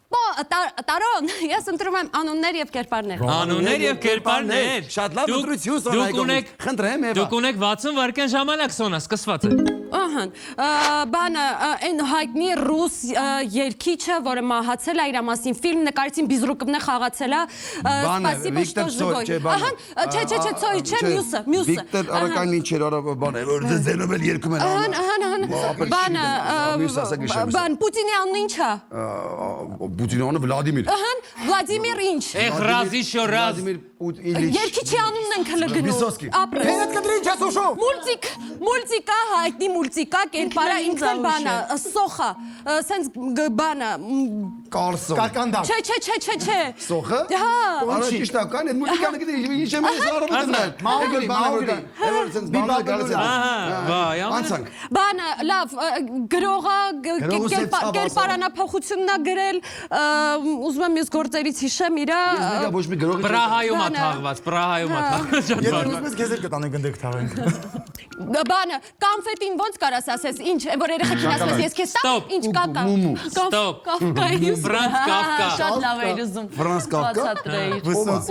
Տարոն, ես ընտրում եմ անուններ եւ կերպարներ։ Անուններ եւ կերպարներ։ Շատ լավ ընտրություն, Սոնա, խնդրեմ, Եվա։ Դուք ունեք 60 վայրկյան ժամանակ, Սոնա, սկսված է։ Ահան, բանը այն հայտնի ռուս երգիչը, որը մահացել է, իր մասին ֆիլմ նկարեցին, Բիզրուկովն է խաղացել է, Սպասիբո что живой։ Ահան, չէ, Ցոյ, չէ, մյուսը։ Վիկտոր Արաքանին չէր արա բան է, որ ձենով էլ երկում են։ Ահան, բան Պուտինի անունը ինչ է։ Պուտինյանը Վլադիմիր։ Ահան, Վլադիմիր ինչ։ Эх, ռազի շորազ։ Վլադիմիր Իլիչ։ Երկիչի անունն ենք հլգնում։ Վիսոսկի։ Ապրես։ Հենց կդրի ինչ ես ուշում։ Մուլտիկա, հայտնի մուլտիկա, կերպարա ինքն էլ բանը, սոխա, սենց բանը։ Կարսոն։ Կարկանդակ։ Չէ։ Սոխը։ Հա։ Արա ճիշտ է, կան այդ մուլտիկանը գիտի, ինչ եմ ես արարում դնել։ Մաուգլի։ Էվոր սենց բանը գալիս է։ Ահա, վայ, Անցանք։ Բանը, լավ, գրողա, կերպարանափոխությունն է գրել, ուզում եմ ես գործերից հիշեմ իրա։ Ես ոչ մի գրող Պրահայում է թաղված, Պրահայում է թաղված։ Եթե ուզում ես քեզ էլ կտանենք ընդեք թաղենք։ Բանը, կանֆետին ոնց կարաս ասես, ինչ, որ երեխեքին ասես, ես քեզ տա, ինչ կակա։ Ստոպ։ Կավկայից։ Ֆրանց Կավկա։ Շատ լավ էր ուզում։ Ֆրանց Կավկա։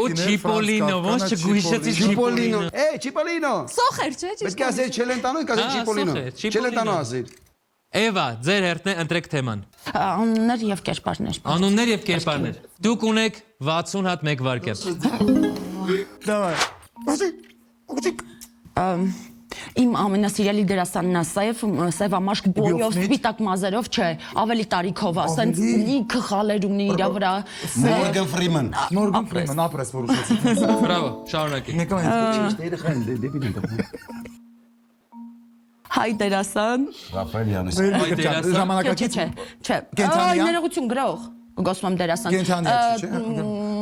Ու Չիպոլինո, ոնց չգուշեցի Չիպոլինո։ Չիպոլինո։ Սոխեր, չէ՞։ Պետք է ասել Չելենտանո, կասել Չիպոլինո։ Չելենտանո ասել։ Էվա, ձեր հերթն է, ընտրեք թեման։ Անուններ եւ կերպարներ։ Անուններ եւ կերպարներ։ Դուք ունեք 60 հատ 1 վայրկյան։ Դավայ։ Իմ ամենասիրելի դերասանն է Սևամաշկ բոյով, սպիտակ մազերով, չէ, ավելի տարիքով է, սենց լիքը խալեր ունի իր վրա։ Մորգան Ֆրիման։ Մորգան Ֆրիման, ապրես որ ուշեցի։ Բրավո, շարունակեք։ Մեկը Երեխան դեպի դեպի։ հայ դերասան։ Ռաֆայել Յանիսյան։ Ժամանակակից Չէ։ Կենթանյա։ Ներողություն գրող։ Գոսմամ դերասան։ Կենթանյա չէ։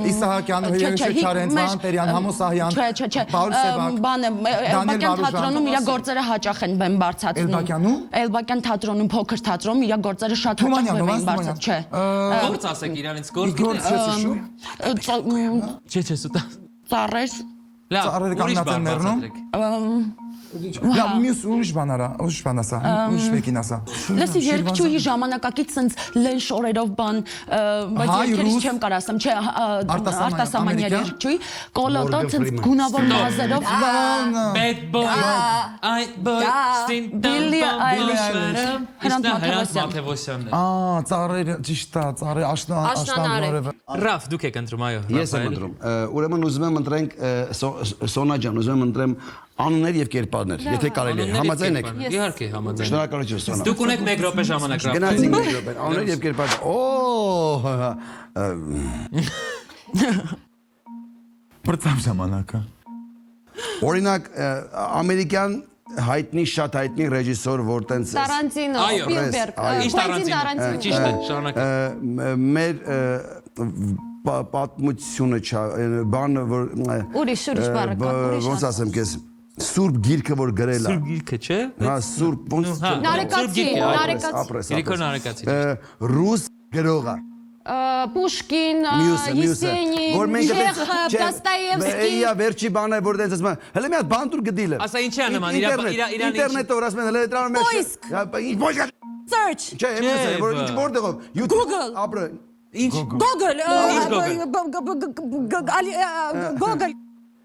Իսահակյան, Հրեշե Չարենցյան, Տերյան Համոսահյան, Պաուլ Սևակ։ Բանը Էլբակյան թատրոնում իր գործերը հաճախ են բեմ բարձրացնում։ Էլբակյանում։ Էլբակյան թատրոնում, փոքր թատրոնում իր գործերը շատ հաճախ բեմ են բարձրացնում, չէ։ Գործ ասեք իրանից գործ։ Չէ, սուտա։ Ծառեր։ Լավ, Ծառերը ուրիշ կանգնած են բան մեռնում։ բացատրեք։ Լավ, մյուս ուրիշ բան արա, ուրիշ բան ասա, ուրիշ մեկին ասա։ Լսի երկչուհի ժամանակակից սենց լեն շորերով բան, բայց երկերից չեմ կարող ասեմ, չէ, արտասահմանյան երկչուհի, կոլոտո սենց գունավոր մազերով Bad boy, I boy, Billie Հրանտ Մաթևոսյանն է։ Ծառերը, ճիշտ է, ծառերը աշնանորը։ Ռաֆ, դուք եք ընտրում, այո։ Ես եմ ընտրում։ Ուրեմն ուզում եմ ընտրենք Սոնա ջան, ուզում եմ ընտրեմ անուններ եւ կերպարներ, եթե կարելի է։ Համաձայն եք։ Իհարկե, համաձայն։ Շնորհակալություն Սոնա։ Դուք ունեք 1 րոպե ժամանակ, Ռաֆ։ Գնացինք 1 րոպե։ Անուններ եւ կերպարներ։ Բրծամ ժամանակը։ Օրինակ ամերիկյան հայտնի շատ հայտնի ռեժիսոր որտենց Տարանտինո, Սպիլբերգ, Ինչ Տարանտինո։ Ճիշտ է, շարունակեք։ մեր պատմությունը բան որ ուրիշ բառը կա, ուրիշ։ ոնց ասեմ քեզ Սուրբ գիրքը որ գրել է։ Սուրբ գիրքը, չէ։ Հա, Սուրբ ոնց Նարեկացի, Իրիկո նարեկացի։ ռուս գրողը։ Պուշկին, Եսենին, Չեխով, Դոստոևսկի։ Իա վերջի բանը որ դենց ասում հələ մի հատ բան դուր գդիլը։ Ասա ինչի է նման, իրան ինտերնետը որ ասում են հələ դրան մեջ։ Ինչ Search։ Չէ, եմ որ ինչ որտեղով Google։ Ապրը։ Ինչ Google։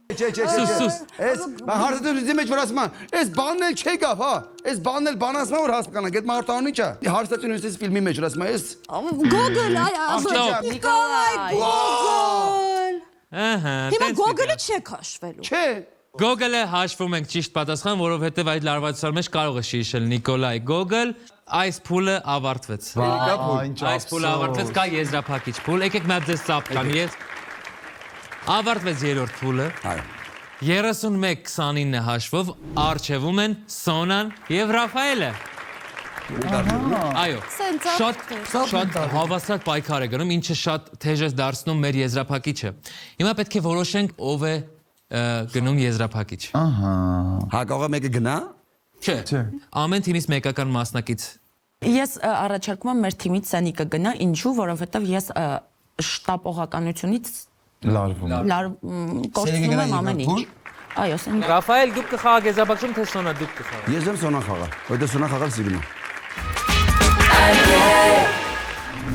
Չէ։ Էս հարցը մեջ որ ասում են, էս բանն էլ չեկավ, հա։ Էս բանն էլ բան ասում են որ հասկանանք, այդ մարդանուն ինչ է։ Հարցը նույնիսկ ֆիլմի մեջ որ ասում են, էս Google, Նիկոլայ Google։ Ահա, Հիմա Google-ը չեք հաշվելու։ չէ։ Google-ը հաշվում ենք ճիշտ պատասխան, որովհետև այդ լարվածության մեջ կարող է շիշել Նիկոլայ Google, այս փուլը ավարտվեց։ Այս փուլը ավարտվեց, կա եզրափակիչ փուլ, եկեք մի հատ ձեզ ծափ տամ, ես ավարտվեց երրորդ փուլը։ 31-29 հաշվով առջևում են Սոնան եւ Ռաֆայելը։ Այո, շատ հավասար պայքար է գնում, ինչը շատ թեժ է դարձնում մեր եզրափակիչը։ Հիմա պետք է որոշենք ով է գնում եզրափակիչ։ Հա կարող է մեկը գնա։ Չէ։ Ամեն թիմից մեկական մասնակից։ Ես առաջարկում եմ մեր թիմից Սենիկը գնա, ինչու, որովհետև ես շտապողականությունից կորցնում եմ ամեն ինչ։ Այո, Սենիկ։ Ռաֆայել, դուք կխաղաք եզրափակիչում, թե Սոնա դուք կխաղաք։ Ես եմ Սոնա խաղա, որտեղ Սոնա խաղալ սիրում եմ։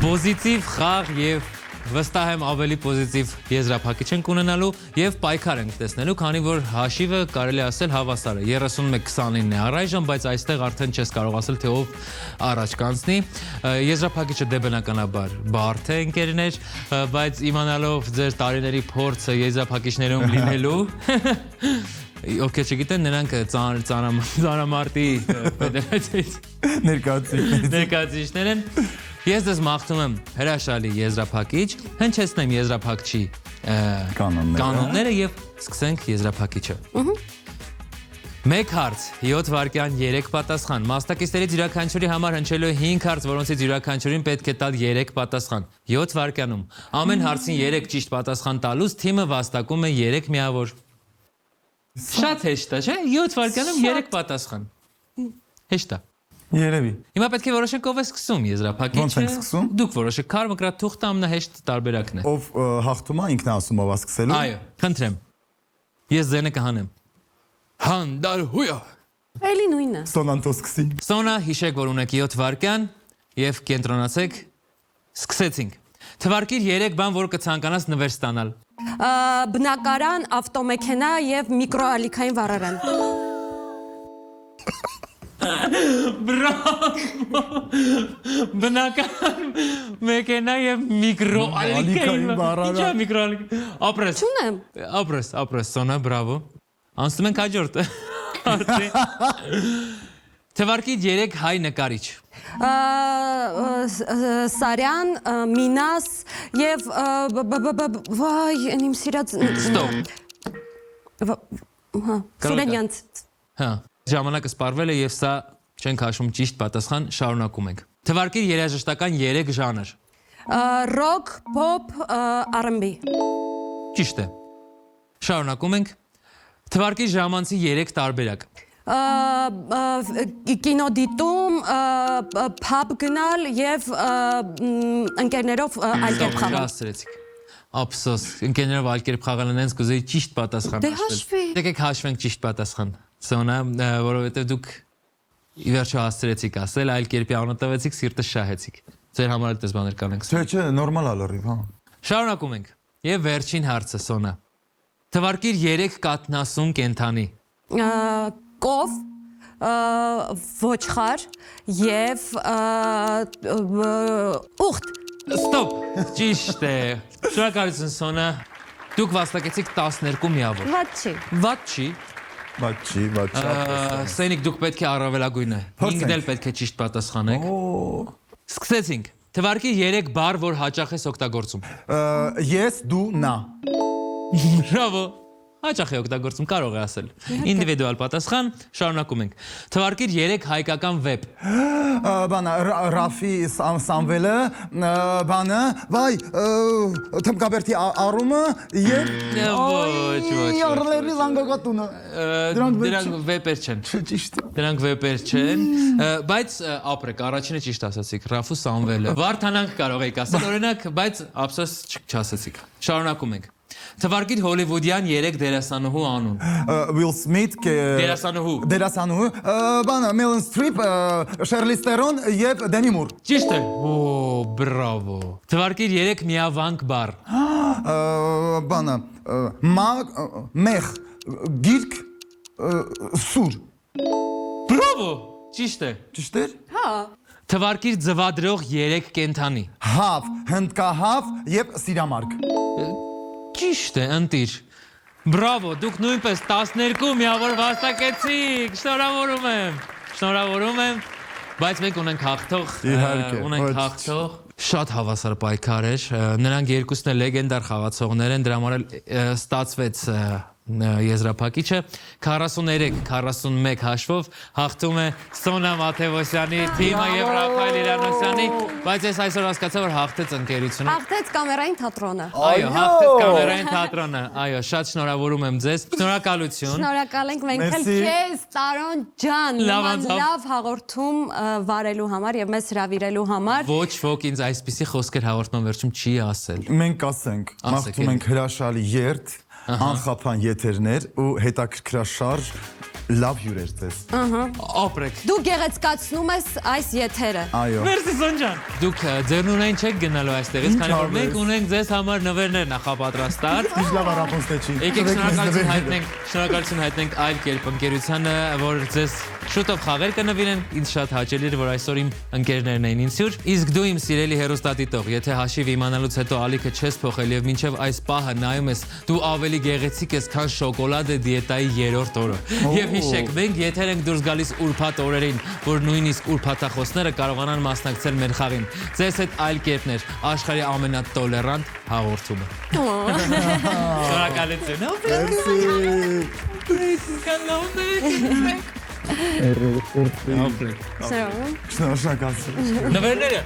Պոզիտիվ խաղ եւ վստահ եմ ավելի պոզիտիվ եզրափակիչ ենք ունենալու եւ պայքար ենք տեսնելու, քանի որ հաշիվը կարելի ասել հավասար է 31-29 է առայժմ, բայց այստեղ արդեն չես կարող ասել թե ով առաջ կանցնի։ Եզրափակիչը դե բնականաբար բարդ է ընկերներ, բայց իմանալով ձեր տարիների փորձը եզրափակիչներում լինելու ովքեր չգիտեն, նրանք ծանրամարտի ֆեդերացիայից ներկայացուցիչներ են։ Ես դες մաղթում եմ հրաշալի եզրափակիչ, հնչեցնեմ եզրափակչի կանոնները եւ սկսենք եզրափակիչը։ Մեկ հարց, 7 վայրկյան 3 պատասխան։ Մասնակիցներից յուրաքանչյուրի համար հնչելու է 5 հարց, որոնցից յուրաքանչյուրին պետք է տալ 3 պատասխան։ 7 վայրկյանում։ Ամեն հարցին 3 ճիշտ պատասխան տալուց թիմը վաստակում է 3 միավոր։ Շատ հեշտ է, չէ՞։ 7 վայրկյանում 3 պատասխան։ Հեշտ է։ Երևի։ Հիմա պետք է որոշենք ով է սկսում եզրափակիչը։ Ոնց ենք սկսում։ Դուք որոշեք, Քարմկրատ թուղթը ամենահեշտ տարբերակն է։ Ով հաղթում է ինքն է ասում ով է սկսելու։ Այո, խնդրեմ։ Ես ձենը կհանեմ։ Հանդարհույա։ Էլի նույնը։ Սոնան թող սկսի։ Սոնա, հիշեք, որ ունեք 7 վայրկյան եւ կենտրոնացեք։ Սկսեցինք։ Թվարկիր 3 բան, որ կցանկանաս նվեր ստանալ։ Բնակարան, ավտոմեքենա եւ միկրոալիքային վառարան։ Բրավո։ Բնական մեքենա եւ միկրոալիքային վառարան։ Ինչա միկրոալիք։ Ապրես։ Չունեմ։ Ապրես, Սոնա, բրավո։ Անցնում ենք հաջորդը։ Թվարկի 3 հայ նկարիչ։ Սարյան, Մինաս եւ վայ, իմ սիրած։ Ստոպ։ Հա, Սուրենյանց։ Հա, Ժամանակը սպառվել է եւ սա չենք հաշվում ճիշտ պատասխան, շարունակում ենք։ Թվարկիր երաժշտական 3 ժանր։ Rock, pop, R&B։ Ճիշտ է։ Շարունակում ենք։ Թվարկիր ժամանցի 3 տարբերակ։ Կինոդիտում, փաբ գնալ եւ ընկերներով այլ կերպ խաղալ։ Հասցրեցիք։ Ափսոս, ընկերներով այլ կերպ խաղալն այնց կուզեի ճիշտ պատասխան Դե հաշվի։ Եկեք հաշվենք ճիշտ պատասխան։ Սոնա, որովհետեւ դուք ի վերջո հասցրեցիք ասել, այլ կերպի անունը տվեցիք, սիրտը շահեցիք։ Ձեր համար էլ դες բաներ կանենք։ Չէ, նորմալ է լրիվ, հա։ Շարունակում ենք։ Եվ վերջին հարցը, Սոնա։ Թվարկիր 3 կաթնասուն կենթանի։ Կով, ոչխար եւ ուղտ։ Ստոպ, ճիշտ է։ Շնորհակալություն, Սոնա։ Դուք վաստակեցիք 12 միավոր։ Վատ չի։ Վատ չի։ Բաչի։ Սենիկ դուք պետք է առավելագույնը։ 5 դել պետք է ճիշտ պատասխանեք։ Սկսեցինք։ Թվարկի 3 բառ, որ հաճախ ես օգտագործում։ Ես, դու, նա։ Բրավո։ Հաճախ է օգտագործում, կարող է ասել։ Ինդիվիդուալ պատասխան, շարունակում ենք։ Թվարկիր 3 հայկական վեբ։ Բանը Ռաֆի Սամվելը, բանը, վայ, Թմկաբերդի առումը եւ Ոչ։ Յորլերի զանգակատունը։ Դրանք վեպեր չեն։ Ճիշտ։ Դրանք վեպեր չեն, բայց ապրեք, առաջինը ճիշտ ասացիք, Ռաֆու Սամվելը։ Վարդանանք կարող եք ասել, օրինակ, բայց ափսոս չասացիք։ Շարունակում ենք։ Թվարկիր հոլիվուդյան 3 դերասանուհու անուն։ Will Smith, դերասանուհու, բանը Meryl Streep, Charlize Theron եւ Demi Moore։ Ճիշտ է։ Բրավո։ Թվարկիր 3 միավանք բառ։ Բանը մեղ, գիրք, սուր։ Բրավո։ Ճիշտ է։ Ճիշտ է։ Հա։ Թվարկիր ձվադրող 3 կենթանի։ Հավ, հնդկահավ եւ սիրամարգ։ Ճիշտ է, ընտիր։ Բրավո, դուք նույնպես 12 միավոր վաստակեցիք։ Շնորհավորում եմ։ Բայց մենք ունենք հաղթող։ Ունենք հաղթող։ Շատ հավասար պայքար էր։ Նրանք երկուսն էլ լեգենդար խաղացողներ են, դրա համար էլ ստացվեց եզրափակիչը 43-41 հաշվով հաղթում է Սոնա Մաթևոսյանի թիմը եւ Ռաֆայել Իրանոսյանի, բայց ես այսօր հասկացա, որ հաղթեց ընկերությունը։ Հաղթեց կամերային թատրոնը։ Այո, հաղթեց կամերային թատրոնը։ Այո, շատ շնորհավորում եմ ձեզ։ Շնորհակալություն։ Շնորհակալ ենք մենք էլ քեզ, Տարոն ջան, լավ հաղորդում վարելու համար եւ մեզ հրավիրելու համար։ Ոչ ոք ինձ այսպիսի խոսքեր հաղորդման վերջում չի ասել։ Մենք ասենք, մաղթում ենք հրաշալի երթ, անխափան եթերներ ու հետաքրքրաշարժ լավ հյուրեր ձեզ։ Ապրեք։ Դու գեղեցկացնում ես այս եթերը։ Այո։ Մերսի Սոնջան։ Դուք ձեռնունային չեք գնալու այստեղից, քանի որ մենք ունենք ձեզ համար նվերներ նախապատրաստած։ Ինչ լավ առապոստեչի։ Եկեք շնորհակալություն հայտնենք այլ կերպ ընկերությանը, որ ձեզ շուտով խաղեր կնվիրեն, ինձ շատ հաճելի էր, որ այսօր իմ ընկերներն էին ինձ հյուր։ Իսկ դու իմ սիրելի հեռուստադիտող, եթե հաշիվ իմանալուց հետո ալիքը չես փոխել եւ մինչեւ այս պահը նայում ես, դու ավելի գեղեցիկ ես, քան շոկոլադե դիետայի 3-րդ օրը։ Եվ հիշեք, մենք եթեր ենք դուրս գալիս ուրբաթ օրերին, որ նույնիսկ ուրբաթախոսները կարողանան մասնակցել մեր խաղին։ Ձեզ հետ այլ կերպներ, աշխարհի ամենատոլերանտ հաղորդումը։ Շնորհակալություն։ Շնորհակալություն։ Նվերները։